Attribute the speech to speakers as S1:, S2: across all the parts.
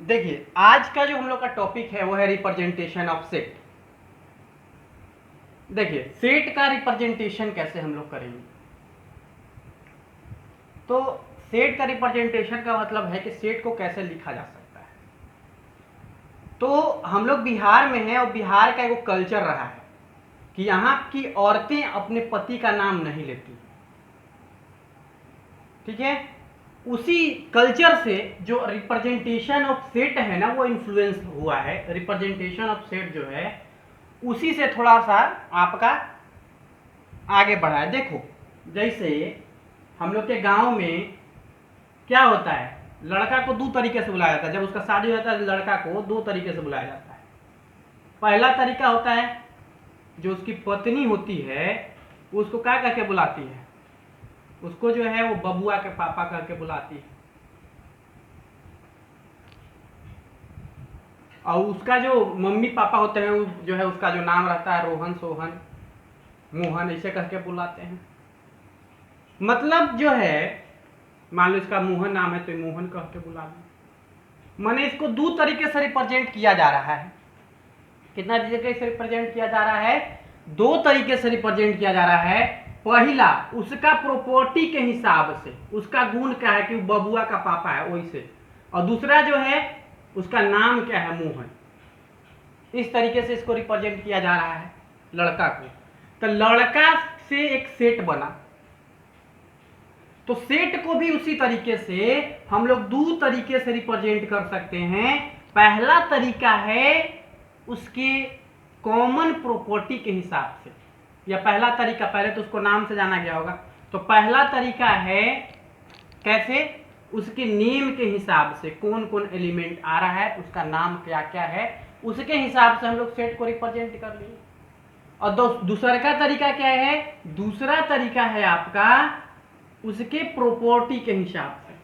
S1: देखिए आज का जो हम लोग का टॉपिक है वो है रिप्रेजेंटेशन ऑफ सेट। देखिए सेट का रिप्रेजेंटेशन कैसे हम लोग करेंगे। तो सेट का रिप्रेजेंटेशन का मतलब है कि सेट को कैसे लिखा जा सकता है। तो हम लोग बिहार में हैं और बिहार का एक कल्चर रहा है कि यहाँ की औरतें अपने पति का नाम नहीं लेती, ठीक है। उसी कल्चर से जो रिप्रेजेंटेशन ऑफ सेट है ना वो इन्फ्लुएंस हुआ है। रिप्रेजेंटेशन ऑफ सेट जो है उसी से थोड़ा सा आपका आगे बढ़ा है। देखो जैसे हम लोग के गांव में क्या होता है, लड़का को दो तरीके से बुलाया जाता है। जब उसका शादी होता है लड़का को दो तरीके से बुलाया जाता है। पहला तरीका होता है जो उसकी पत्नी होती है उसको क्या करके बुलाती है, उसको जो है वो बबुआ के पापा करके बुलाती है। और उसका जो मम्मी पापा होते हैं जो है उसका जो नाम रहता है रोहन सोहन मोहन ऐसे करके बुलाते हैं। मतलब जो है मान लो इसका मोहन नाम है तो मोहन कह के बुला लो। माने इसको दो तरीके से रिप्रेजेंट किया जा रहा है। कितना तरीके से रिप्रेजेंट किया जा रहा है? दो तरीके से रिप्रेजेंट किया जा रहा है। पहला उसका प्रॉपर्टी के हिसाब से, उसका गुण क्या है कि वो बबुआ का पापा है वैसे, और दूसरा जो है उसका नाम क्या है मोहन। इस तरीके से इसको रिप्रेजेंट किया जा रहा है लड़का को। तो लड़का से एक सेट बना, तो सेट को भी उसी तरीके से हम लोग दो तरीके से रिप्रेजेंट कर सकते हैं। पहला तरीका है उसके कॉमन प्रॉपर्टी के हिसाब से, या पहला तरीका पहले तो उसको नाम से जाना गया होगा। तो पहला तरीका है कैसे, उसके नेम के हिसाब से कौन कौन एलिमेंट आ रहा है, उसका नाम क्या क्या है, उसके हिसाब से हम लोग सेट को रिप्रेजेंट कर लिए। और दूसरा का तरीका क्या है? दूसरा तरीका है आपका उसके प्रॉपर्टी के हिसाब से,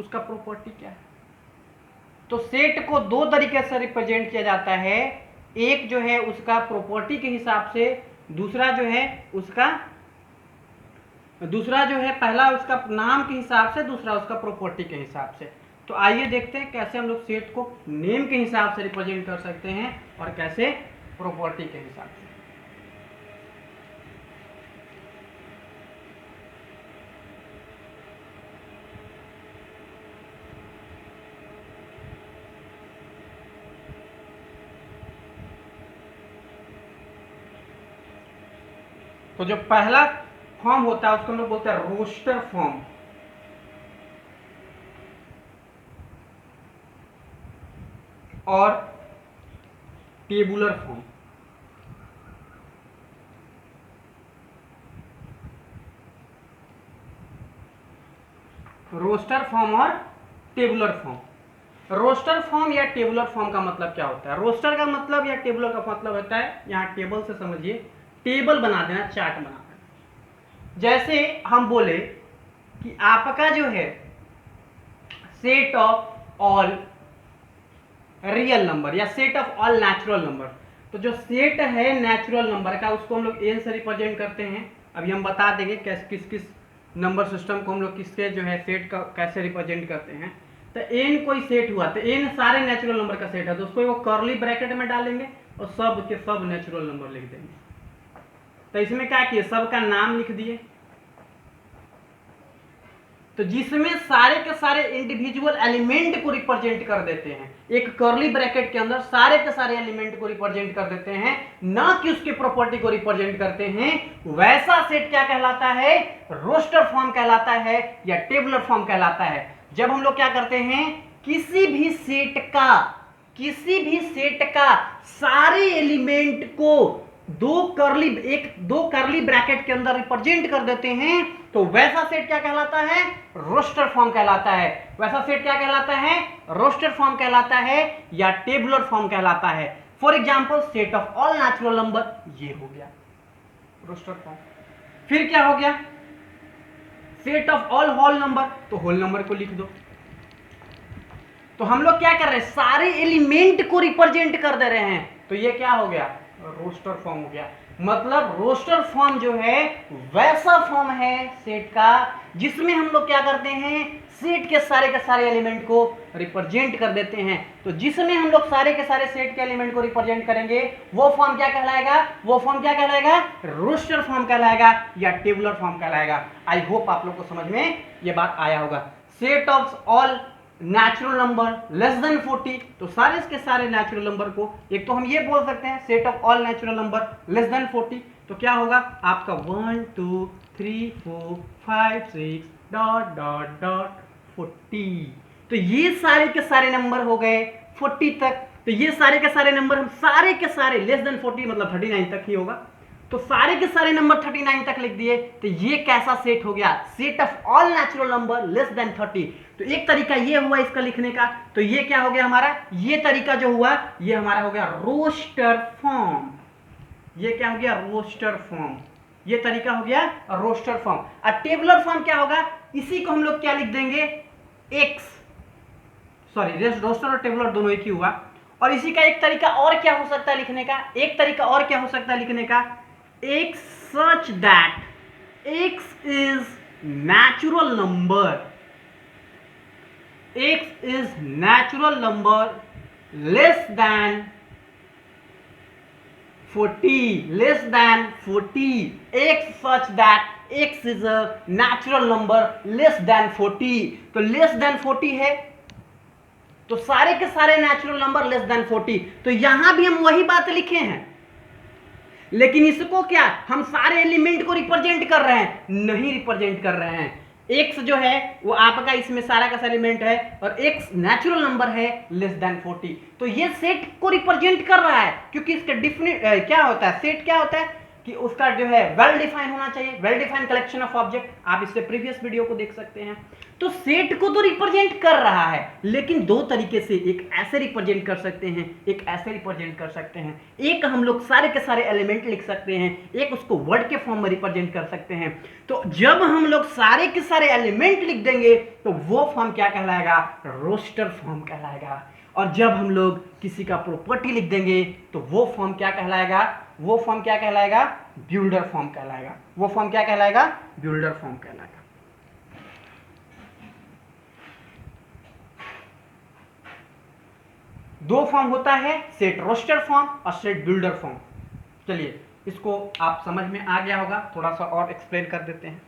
S1: उसका प्रॉपर्टी क्या है। तो सेट को दो तरीके से रिप्रेजेंट किया जाता है। एक जो है उसका प्रॉपर्टी के हिसाब से, दूसरा जो है पहला उसका नाम के हिसाब से, दूसरा उसका प्रॉपर्टी के हिसाब से। तो आइए देखते हैं कैसे हम लोग सेट को नेम के हिसाब से रिप्रेजेंट कर सकते हैं और कैसे प्रॉपर्टी के हिसाब से। तो जो पहला फॉर्म होता है उसको हम लोग बोलते हैं रोस्टर फॉर्म, और टेबुलर फॉर्म। रोस्टर फॉर्म और टेबुलर फॉर्म। रोस्टर फॉर्म या टेबुलर फॉर्म का मतलब क्या होता है? रोस्टर का मतलब या टेबुलर का मतलब होता है, यहाँ टेबल से समझिए, टेबल बना देना, चार्ट बना देना। जैसे हम बोले कि आपका जो है set of all real number या set of all natural number, तो जो सेट है नेचुरल नंबर का उसको हम लोग एन से रिप्रेजेंट करते हैं। अभी हम बता देंगे किस किस नंबर सिस्टम को हम लोग किसके जो है सेट का कैसे रिप्रेजेंट करते हैं। तो एन कोई सेट हुआ तो एन सारे नेचुरल नंबर का सेट है, तो उसको वो कर्ली ब्रैकेट में डालेंगे और सब के सब नेचुरल नंबर लिख देंगे। तो इसमें क्या किए, सबका नाम लिख दिए। तो जिसमें सारे के सारे इंडिविजुअल एलिमेंट को रिप्रेजेंट कर देते हैं, एक कर्ली ब्रैकेट के अंदर सारे के सारे एलिमेंट को रिप्रेजेंट कर देते हैं, ना कि उसके प्रॉपर्टी को रिप्रेजेंट करते हैं, वैसा सेट क्या कहलाता है? रोस्टर फॉर्म कहलाता है या टेबुलर फॉर्म कहलाता है। जब हम लोग क्या करते हैं, किसी भी सेट का सारे एलिमेंट को दो कर्ली ब्रैकेट के अंदर रिप्रेजेंट कर देते हैं, तो वैसा सेट क्या कहलाता है? रोस्टर फॉर्म कहलाता है। वैसा सेट क्या कहलाता है? रोस्टर फॉर्म कहलाता है या टेबुलर फॉर्म कहलाता है। For example set of all natural number, ये हो गया रोस्टर फॉर्म। फिर क्या हो गया? Set of all whole number, तो होल नंबर को लिख दो। तो हम लोग क्या कर रहे हैं, सारे एलिमेंट को रिप्रेजेंट कर दे रहे हैं, तो ये क्या हो गया? रोस्टर फॉर्म हो गया। मतलब रोस्टर फॉर्म जो है वैसा फॉर्म है सेट का जिसमें हम लोग क्या करते हैं, सेट के सारे एलिमेंट को रिप्रेजेंट कर देते हैं। तो जिसमें हम लोग सारे के सारे सेट के एलिमेंट को रिप्रेजेंट करेंगे वो फॉर्म क्या कहलाएगा, वो फॉर्म क्या कहलाएगा, रोस्टर फॉर्म कहलाएगा या टेबुलर फॉर्म कहलाएगा। आई होप आप लोग को समझ में ये बात आया होगा। Set of all natural number less than 40, तो सारे के सारे नेचुरल नंबर को, एक तो हम ये बोल सकते हैं set of all natural number less than 40, तो क्या होगा आपका 1 2 3 4 5 6 डॉट डॉट डॉट 40। तो ये सारे के सारे नंबर हो गए 40 तक। तो ये सारे के सारे नंबर हम सारे के सारे लेस देन 40 मतलब 39 तक ही होगा, तो सारे के सारे नंबर 39 तक लिख दिए। तो ये कैसा सेट हो गया, set of all natural number less than 30। तो एक तरीका ये हुआ इसका लिखने का, तो ये क्या हो गया हमारा, ये तरीका जो हुआ ये हमारा हो गया रोस्टर फॉर्म। ये क्या हो गया, रोस्टर फॉर्म, ये तरीका हो गया रोस्टर फॉर्म। और टेबुलर फॉर्म क्या होगा, इसी को हम लोग क्या लिख देंगे, एक्स, सॉरी रोस्टर और टेबुलर दोनों एक ही हुआ। और इसी का एक तरीका और क्या हो सकता है लिखने का, एक तरीका और क्या हो सकता है लिखने का, x such that x is natural number, x is natural number less than 40, less than 40, x such that x is a natural number less than 40। तो less than 40 है तो सारे के सारे नेचुरल नंबर लेस देन 40, तो यहां भी हम वही बात लिखे हैं, लेकिन इसको क्या हम सारे एलिमेंट को रिप्रेजेंट कर रहे हैं, नहीं रिप्रेजेंट कर रहे हैं। x जो है वो आपका इसमें सारा का एलिमेंट है और x नेचुरल नंबर है लेस देन 40, तो ये सेट को रिप्रेजेंट कर रहा है, क्योंकि इसका डिफिनिट क्या होता है, सेट क्या होता है कि उसका जो है वेल डिफाइन होना चाहिए, well defined collection of object. आप इससे प्रीवियस वीडियो को देख सकते हैं। तो सेट को तो रिप्रेजेंट कर रहा है, लेकिन दो तरीके से, एक ऐसे रिप्रेजेंट कर सकते हैं, एक ऐसे रिप्रेजेंट कर सकते हैं। एक हम लोग सारे के सारे एलिमेंट लिख सकते हैं, एक उसको वर्ड के फॉर्म में रिप्रेजेंट कर सकते हैं। तो जब हम लोग सारे के सारे एलिमेंट लिख देंगे तो वो फॉर्म क्या कहलाएगा, रोस्टर फॉर्म कहलाएगा। और जब हम लोग किसी का प्रॉपर्टी लिख देंगे तो वो फॉर्म क्या कहलाएगा, वो फॉर्म क्या कहलाएगा, बिल्डर फॉर्म कहलाएगा। वो फॉर्म क्या कहलाएगा, बिल्डर फॉर्म कहलाएगा। दो फॉर्म होता है, सेट रोस्टर फॉर्म और सेट बिल्डर फॉर्म। चलिए इसको आप समझ में आ गया होगा, थोड़ा सा और एक्सप्लेन कर देते हैं।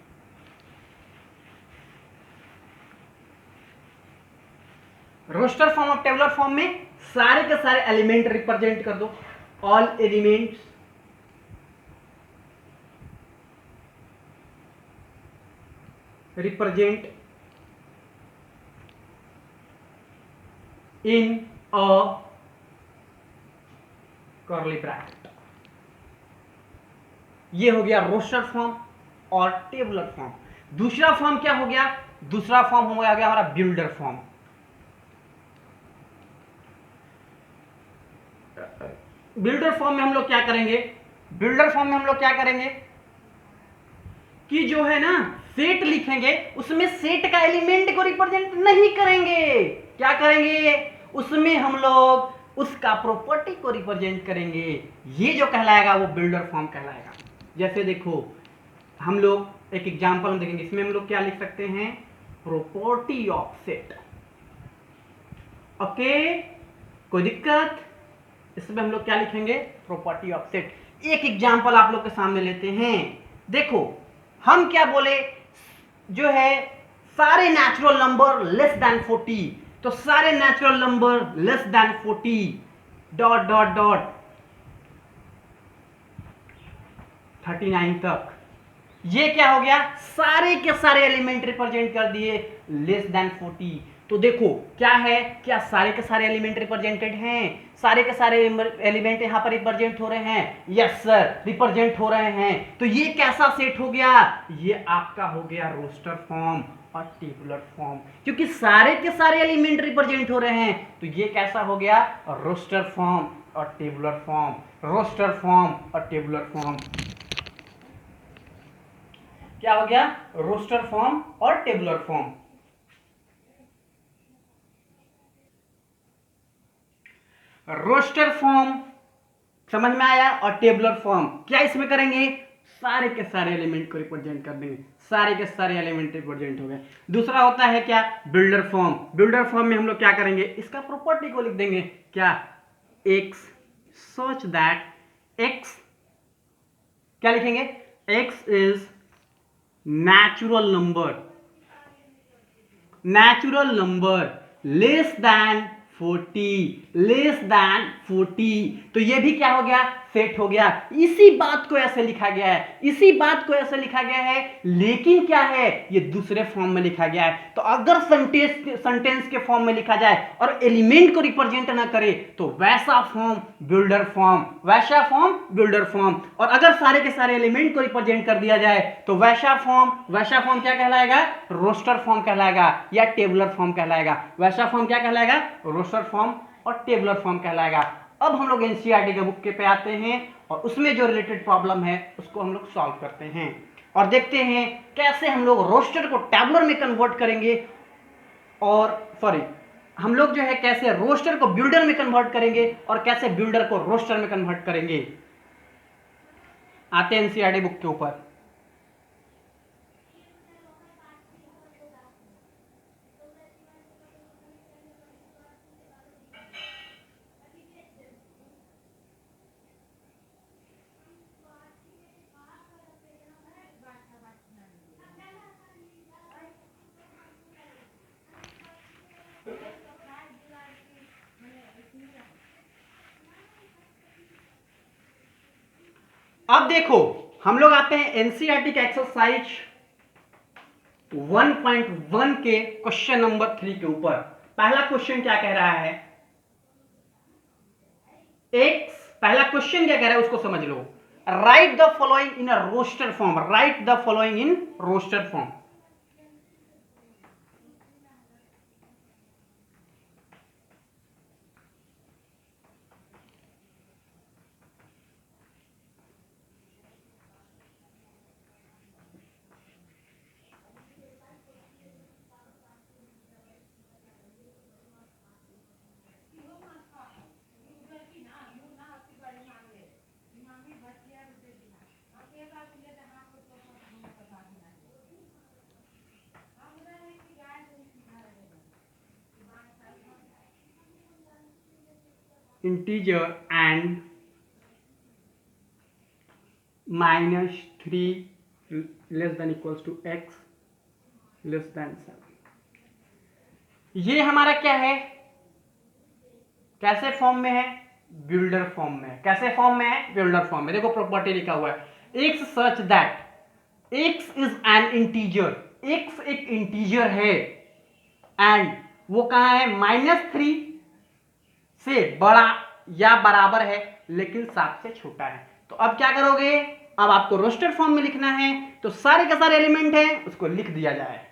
S1: रोस्टर फॉर्म और टेबुलर फॉर्म में सारे के सारे एलिमेंट रिप्रेजेंट कर दो, all elements represent in a curly bracket. ये हो गया रोस्टर फॉर्म और टेबुलर फॉर्म। दूसरा फॉर्म क्या हो गया, दूसरा फॉर्म हो गया हमारा बिल्डर फॉर्म। बिल्डर फॉर्म में हम लोग क्या करेंगे, बिल्डर फॉर्म में हम लोग क्या करेंगे कि जो है ना सेट लिखेंगे, उसमें सेट का एलिमेंट को रिप्रेजेंट नहीं करेंगे, क्या करेंगे, उसमें हम लोग उसका प्रॉपर्टी को रिप्रेजेंट करेंगे। ये जो कहलाएगा वो बिल्डर फॉर्म कहलाएगा। जैसे देखो हम लोग एक एग्जांपल हम देखेंगे, इसमें हम लोग क्या लिख सकते हैं, प्रॉपर्टी ऑफ सेट। ओके, कोई दिक्कत, इसमें हम लोग क्या लिखेंगे, प्रॉपर्टी ऑफ सेट। एक एग्जांपल आप लोग के सामने लेते हैं। देखो हम क्या बोले, जो है सारे नेचुरल नंबर लेस देन 40, तो सारे natural number less than 40 dot dot dot 39 तक। ये क्या हो गया, सारे के सारे एलिमेंट रिप्रेजेंट कर दिए लेस देन 40। तो देखो क्या है, क्या सारे के सारे एलिमेंट रिप्रेजेंटेड हैं, सारे के सारे एलिमेंट यहां पर रिप्रेजेंट हो रहे हैं, यस सर रिप्रेजेंट हो रहे हैं। तो ये कैसा सेट हो गया, ये आपका हो गया रोस्टर फॉर्म और टेबुलर फॉर्म, क्योंकि सारे के सारे एलिमेंट रिप्रेजेंट हो रहे हैं। तो ये कैसा हो गया, रोस्टर फॉर्म और टेबुलर फॉर्म, रोस्टर फॉर्म और टेबुलर फॉर्म। क्या हो गया, रोस्टर फॉर्म और टेबुलर फॉर्म। रोस्टर फॉर्म समझ में आया। और टेबुलर फॉर्म क्या इसमें करेंगे, सारे के सारे एलिमेंट को रिप्रेजेंट कर देंगे, सारे के सारे एलिमेंट रिप्रेजेंट हो गए। दूसरा होता है क्या, बिल्डर फॉर्म। बिल्डर फॉर्म में हम लोग क्या करेंगे, इसका प्रॉपर्टी को लिख देंगे क्या, x such that x, क्या लिखेंगे, x is natural number less than 40, तो ये भी क्या हो गया, सेट हो गया। इसी बात को ऐसे लिखा गया है, इसी बात को ऐसे लिखा गया है, लेकिन क्या है, ये दूसरे फॉर्म में लिखा गया है। तो अगर सेंटेंस के फॉर्म में लिखा जाए और एलिमेंट को रिप्रेजेंट ना करे तो वैसा फॉर्म बिल्डर फॉर्म, वैसा फॉर्म बिल्डर फॉर्म। और अगर सारे के सारे एलिमेंट को रिप्रेजेंट कर दिया जाए तो वैसा फॉर्म क्या कहलाएगा, रोस्टर फॉर्म कहलाएगा या टेबुलर फॉर्म कहलाएगा। वैसा फॉर्म क्या कहलाएगा, रोस्टर फॉर्म और टेबुलर फॉर्म कहलाएगा। अब हम लोग एनसीईआरटी के बुक के पे आते हैं और उसमें जो रिलेटेड प्रॉब्लम है उसको हम लोग सॉल्व करते हैं और देखते हैं कैसे हम लोग रोस्टर को टेबुलर में कन्वर्ट करेंगे, और सॉरी, हम लोग जो है कैसे रोस्टर को बिल्डर में कन्वर्ट करेंगे और कैसे बिल्डर को रोस्टर में कन्वर्ट करेंगे। आते हैं एनसीईआरटी बुक के ऊपर। अब देखो हम लोग आते हैं एनसीईआरटी के एक्सरसाइज 1.1 के क्वेश्चन नंबर 3 के ऊपर। पहला क्वेश्चन क्या कह रहा है, पहला क्वेश्चन क्या कह रहा है उसको समझ लो। Write the following in a roster form, write the following in roster form. integer and -3 less than equals to x less than 7। ये हमारा क्या है, कैसे फॉर्म में है, बिल्डर फॉर्म में। कैसे फॉर्म में है, बिल्डर फॉर्म में। देखो प्रॉपर्टी लिखा हुआ है x such that x is an integer, x एक इंटीजर है एंड वो कहां है, -3 से बड़ा या बराबर है लेकिन 7 से छोटा है। तो अब क्या करोगे, अब आपको रोस्टर फॉर्म में लिखना है तो सारे के सारे एलिमेंट है उसको लिख दिया जाए।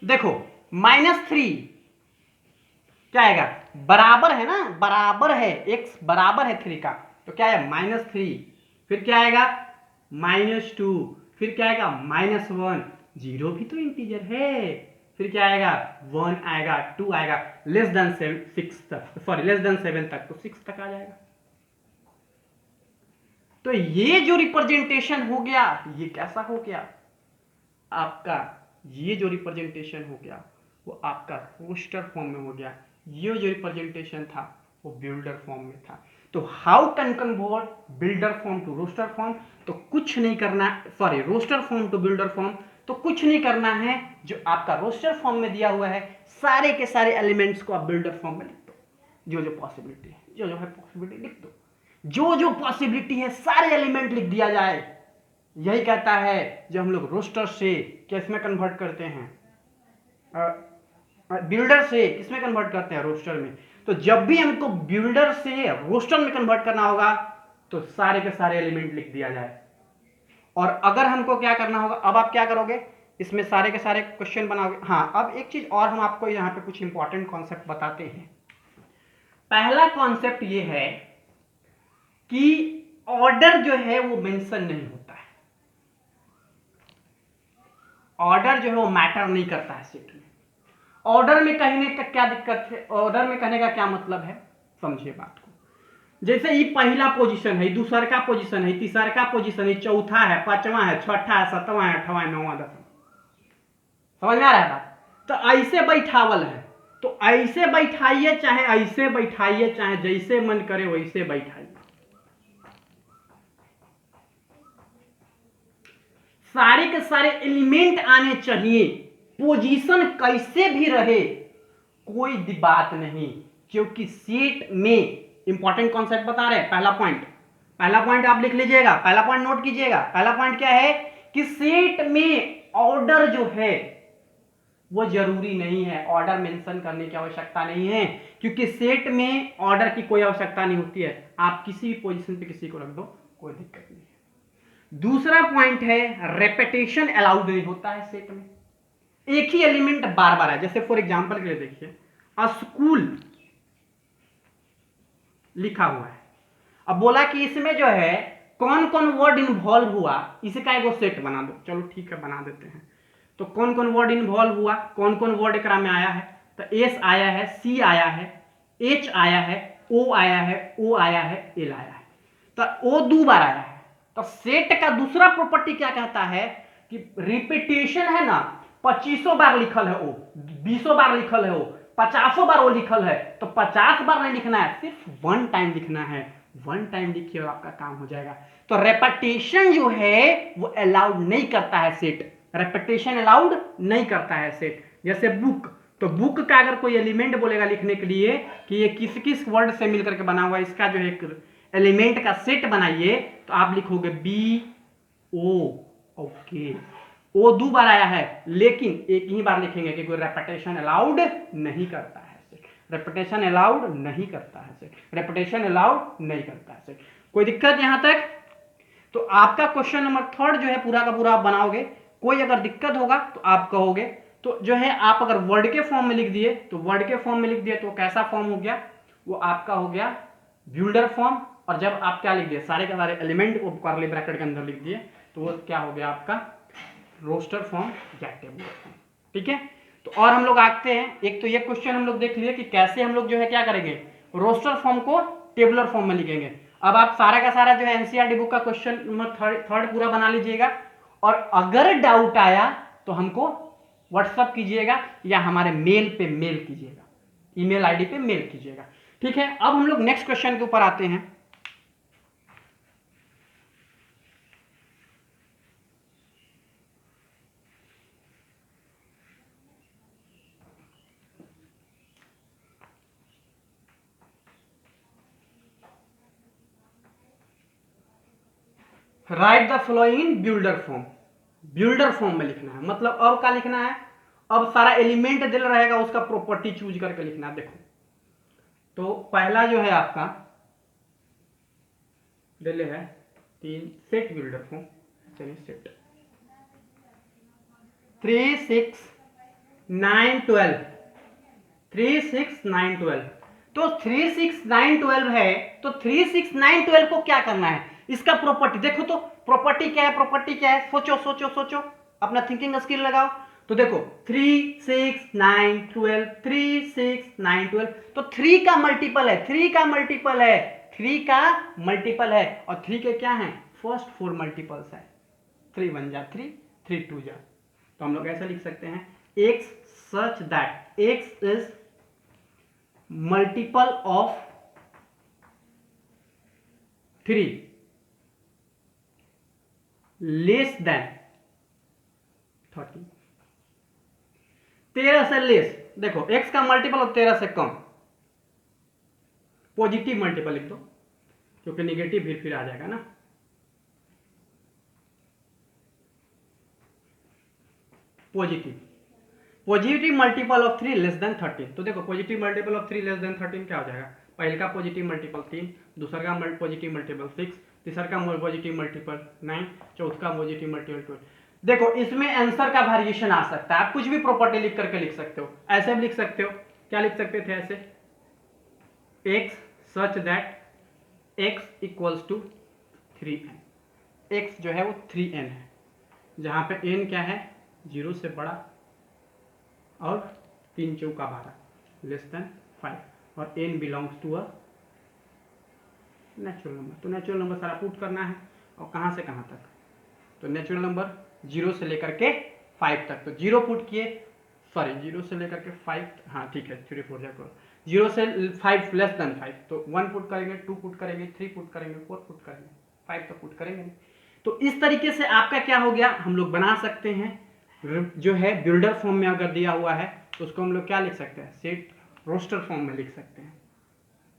S1: देखो -3 क्या आएगा, बराबर है ना, बराबर है, x बराबर है 3 का, तो क्या है -3, फिर क्या आएगा -2, फिर क्या आएगा -1, 0 भी तो इंटीजर है, फिर क्या आएगा 1 आएगा, 2 आएगा, लेस देन 6 तक, सॉरी लेस देन 7 तक, तो 6 तक आ जाएगा। तो ये जो रिप्रेजेंटेशन हो गया, ये कैसा हो गया आपका, ये जो रिप्रेजेंटेशन हो गया वो आपका रोस्टर फॉर्म में हो गया। ये जो रिप्रेजेंटेशन था वो बिल्डर फॉर्म में था। तो how can convert builder form to roster form, तो कुछ नहीं करना, sorry roster form to builder form, तो कुछ नहीं करना है, जो आपका रोस्टर फॉर्म में दिया हुआ है सारे के सारे एलिमेंट्स को आप बिल्डर फॉर्म में लिख दो। जो पॉसिबिलिटी है, जो है पॉसिबिलिटी लिख दो, जो पॉसिबिलिटी है सारे एलिमेंट लिख दिया जाए। यही कहता है जो हम लोग रोस्टर से किसमें कन्वर्ट करते हैं, बिल्डर से किसमें कन्वर्ट करते हैं, रोस्टर में। तो जब भी हमको बिल्डर से रोस्टर में कन्वर्ट करना होगा तो सारे के सारे एलिमेंट लिख दिया जाए। और अगर हमको क्या करना होगा, अब आप क्या करोगे, इसमें सारे के सारे क्वेश्चन बनाओगे। हाँ, अब एक चीज और हम आपको यहाँ पे कुछ इंपॉर्टेंट कॉन्सेप्ट बताते हैं। पहला कॉन्सेप्ट ये है कि ऑर्डर जो है वो मेंशन नहीं होता है, ऑर्डर जो है वो मैटर नहीं करता है सेट में। ऑर्डर में कहने का क्या दिक्कत है, ऑर्डर में कहने का क्या मतलब है, समझिए बात को। जैसे ये पहला पोजीशन है, दूसरा का पोजीशन है, तीसरा का पोजीशन है, चौथा है, पांचवा है, छठा है, सातवां है, आठवां, नौवां, दसवां। समझ में आ रहा है बात? तो ऐसे बैठावल है, तो ऐसे बैठाइए चाहे ऐसे बैठाइए, चाहे जैसे मन करे वैसे बैठाइए। सारे के सारे एलिमेंट आने चाहिए, पोजीशन कैसे भी रहे कोई बात नहीं, क्योंकि सेट में इंपॉर्टेंट कॉन्सेप्ट बता रहे हैं। पहला पॉइंट आप लिख लीजिएगा, पहला पॉइंट नोट कीजिएगा। पहला पॉइंट क्या है कि सेट में ऑर्डर जो है वो जरूरी नहीं है, ऑर्डर मेंशन करने की आवश्यकता नहीं है, क्योंकि सेट में ऑर्डर की कोई आवश्यकता नहीं होती है। आप किसी भी पोजीशन पे किसी को रख दो, कोई दिक्कत नहीं है। दूसरा पॉइंट है रेपिटेशन अलाउड नहीं होता है सेट में, एक ही एलिमेंट बार बार है। जैसे फॉर एग्जांपल के लिए देखिए, स्कूल लिखा हुआ है, अब बोला कि इसमें जो है कौन कौन वर्ड इन्वॉल्व हुआ, इसका एक सेट बना दो। चलो ठीक है, बना देते हैं। तो कौन कौन वर्ड इन्वॉल्व हुआ, कौन कौन वर्ड एकरा में आया है, तो एस आया है, सी आया है, एच आया है, ओ आया है, ओ आया है, एल आया है, तो ओ 2 बार आया है। तो सेट का दूसरा प्रॉपर्टी क्या कहता है कि रिपीटेशन है ना, 25 बार लिखल है ओ, 20 बार लिखल है ओ, 50 बार वो लिखल है, तो 50 बार नहीं लिखना है, सिर्फ 1 टाइम लिखना है। 1 टाइम लिखिए और आपका काम हो जाएगा। तो रेपिटेशन जो है वो अलाउड नहीं करता है सेट, रेपिटेशन अलाउड नहीं करता है सेट। जैसे बुक, तो बुक का अगर कोई एलिमेंट बोलेगा लिखने के लिए कि ये किस किस वर्ड से मिलकर के बना हुआ है, इसका जो है एक एलिमेंट का सेट बनाइए, तो आप लिखोगे बी ओ, ओके। ओ 2 बार आया है, लेकिन एक ही बार लिखेंगे कि कोई रेपिटेशन अलाउड नहीं करता है सेट, रेपिटेशन अलाउड नहीं करता है सेट, रेपिटेशन अलाउड नहीं करता है सेट। कोई दिक्कत यहां तक? तो आपका क्वेश्चन नंबर 3 जो है पूरा का पूरा आप बनाओगे। कोई अगर दिक्कत होगा तो आप कहोगे। तो जो है आप अगर वर्ड के फॉर्म में लिख दिए, तो वर्ड के फॉर्म में लिख दिए तो कैसा फॉर्म हो गया, वो आपका हो गया ब्यूल्डर फॉर्म। और जब आप क्या लिख दिए, सारे के सारे एलिमेंट को कर्ली ब्रैकेट के अंदर लिख दिए, तो वो क्या हो गया आपका रोस्टर फॉर्म या टेबुलर फॉर्म। ठीक है, तो और हम लोग आते हैं, एक तो ये क्वेश्चन हम लोग देख लिए कि कैसे हम लोग जो है क्या करेंगे, रोस्टर फॉर्म को टेबुलर फॉर्म में लिखेंगे। अब आप सारा का सारा जो है एनसीईआरटी बुक का क्वेश्चन नंबर थर्ड पूरा बना लीजिएगा, और अगर डाउट आया तो हमको व्हाट्सअप कीजिएगा या हमारे मेल पे मेल कीजिएगा, ईमेल आईडी पे मेल कीजिएगा। ठीक है, अब हम लोग नेक्स्ट क्वेश्चन के ऊपर आते हैं। Write the following in builder form, builder form में लिखना है। मतलब अब क्या लिखना है, अब सारा एलिमेंट दिल रहेगा, उसका प्रॉपर्टी चूज करके लिखना है। देखो, तो पहला जो है आपका दिले है 3 सेट ब्यूल्डर फॉर्म, चलिए सेट 3 6 9 12, 3 6 9 12। तो 3 6 9 12 है, तो 3 6 9 12 को क्या करना है, इसका प्रॉपर्टी देखो। तो प्रॉपर्टी क्या है, प्रॉपर्टी क्या है, सोचो सोचो सोचो, अपना थिंकिंग स्किल लगाओ। तो देखो 3 6 9 12, 3 6 9 12, तो 3 का मल्टीपल है, 3 का मल्टीपल है, 3 का मल्टीपल है, और 3 के क्या है, फर्स्ट 4 मल्टीपल्स है। 3 1 जा 3, 3 2 जा, तो हम लोग ऐसा लिख सकते हैं x such that x is multiple of 3 less than 30। 13 से लेस, देखो x का मल्टीपल और 13 से कम, पॉजिटिव मल्टीपल लिख दो, क्योंकि निगेटिव फिर आ जाएगा ना। Positive multiple of 3 less than 13। तो देखो positive multiple of 3 less than 13 क्या हो जाएगा, पहले का पॉजिटिव मल्टीपल 3, दूसरा का पॉजिटिव मल्टीपल 6, तीसरा का पॉजिटिव मल्टीपल 9, चौथा का पॉजिटिव मल्टीपल 12। देखो इसमें आंसर का वेरिएशन आ सकता है, आप कुछ भी प्रॉपर्टी लिख करके लिख सकते हो। ऐसे भी लिख सकते हो, क्या लिख सकते थे ऐसे, x such that x equals to 3n, x जो है वो 3n है, जहां पे n क्या है 0 से बड़ा और 3 चौका 12 लेस देन 5, और n belongs to a natural number. तो नेचुरल नंबर सारा पुट करना है, और कहाँ से कहाँ तक, तो नेचुरल नंबर 0 से लेकर के 5 तक, तो 0 पुट किए, सॉरी 0 से लेकर के 5, हाँ ठीक है 3 4 करो, 0 से 5 लेस देन 5, तो 1 पुट करेंगे, 2 पुट करेंगे, 3 पुट करेंगे, 4 पुट करेंगे, 5 तो पुट करेंगे नहीं। तो इस तरीके से आपका क्या हो गया, हम लोग बना सकते हैं जो है बिल्डर फॉर्म में अगर दिया हुआ है तो उसको हम लोग क्या लिख सकते हैं, सेट रोस्टर फॉर्म में लिख सकते हैं।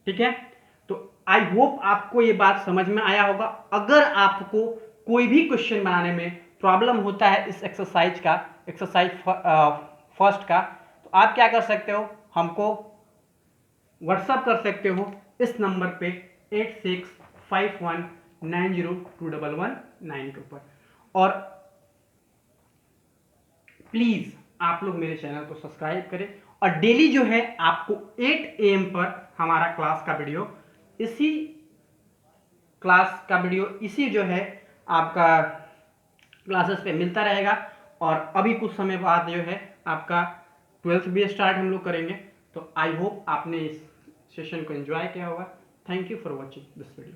S1: ठीक है, तो आई होप आपको ये बात समझ में आया होगा। अगर आपको कोई भी क्वेश्चन बनाने में प्रॉब्लम होता है इस एक्सरसाइज का, एक्सरसाइज फर्स्ट का, तो आप क्या कर सकते हो, हमको व्हाट्सअप कर सकते हो इस नंबर पे 8651902119 के ऊपर। और प्लीज आप लोग मेरे चैनल को सब्सक्राइब करें, और डेली जो है आपको 8 AM पर हमारा क्लास का वीडियो, इसी क्लास का वीडियो इसी जो है आपका क्लासेस पे मिलता रहेगा। और अभी कुछ समय बाद जो है आपका 12th भी स्टार्ट हम लोग करेंगे। तो आई होप आपने इस सेशन को एंजॉय किया होगा। Thank you for watching this video.